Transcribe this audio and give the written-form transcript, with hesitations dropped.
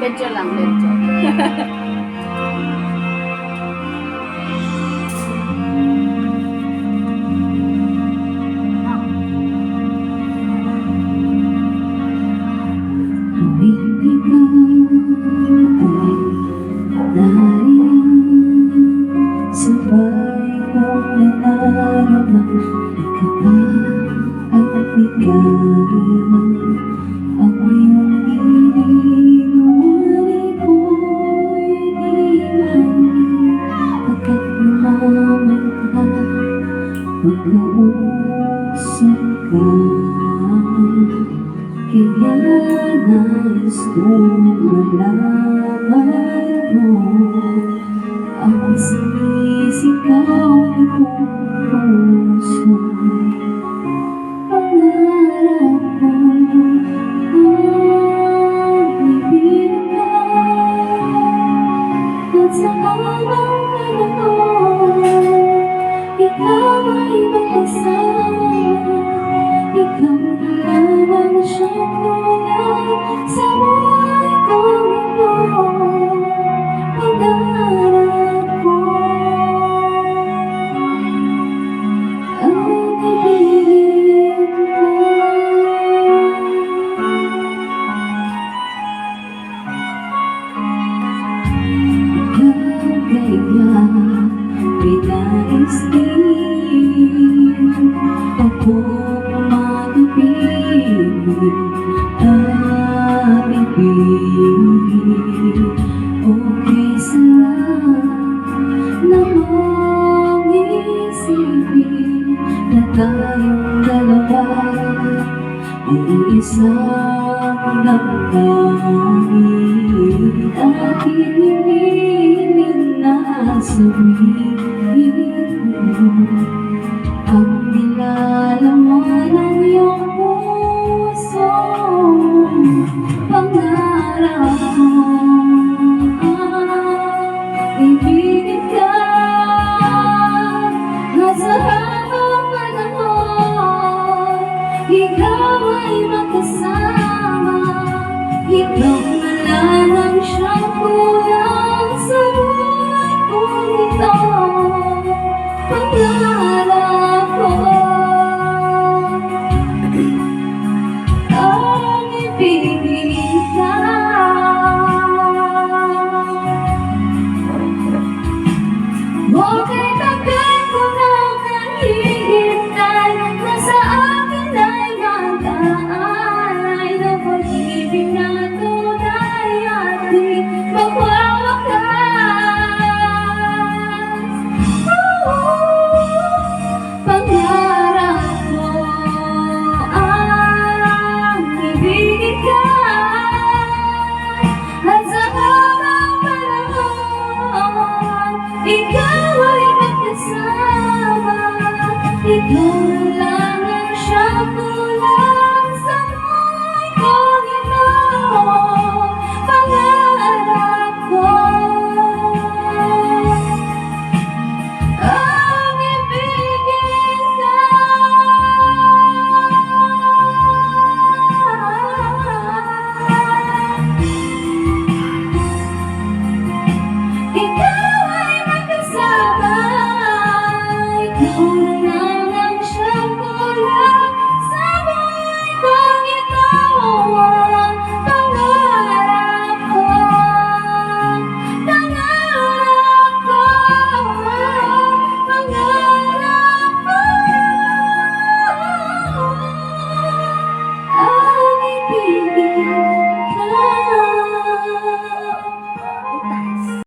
Medyo lang, medyo. Hindi ka nariyan, sabay kong nanarama, ikaba at ligaya. Ang iyong ininuwari ko'y di mali, pagkat namamangha pagkausap ka. Kaya nais kong malaman mo ang sinisigaw nitong puso. Pangarap ko ang ibig ka, at sa habang panahon ikaw ay makasama. Ikaw na lang siyang kulang sa buhay kong ito. Pangarap ko ang ibigin ka. Ikaw kaya pinais din ako mag-ibig at ibigin. Okay sarap namang isipin na tayong dalawa ay isang damdamin. Aking hinihiling na sabihin mo ang nilalaman ng iyong puso. Pangarap ko ibigin ka, at sa habang panahon ikaw ay makasama. Ikaw na lang ang siyang kulang sa buhay kong ito. Pangarap ko ang ibigin ka. Okay, tagal ko nang naghihintay na sa akin ay mag-aalay na pag-ibig na tunay at di magwawakas. Pangarap ko ang ibigin ka, at sa habang panahon ikaw ay magkasama. Ikaw lang ang siyang kulang sa buhay kong ito. Pangarap ko ang ibigin ka. Ikaw ay magkasama. Ikaw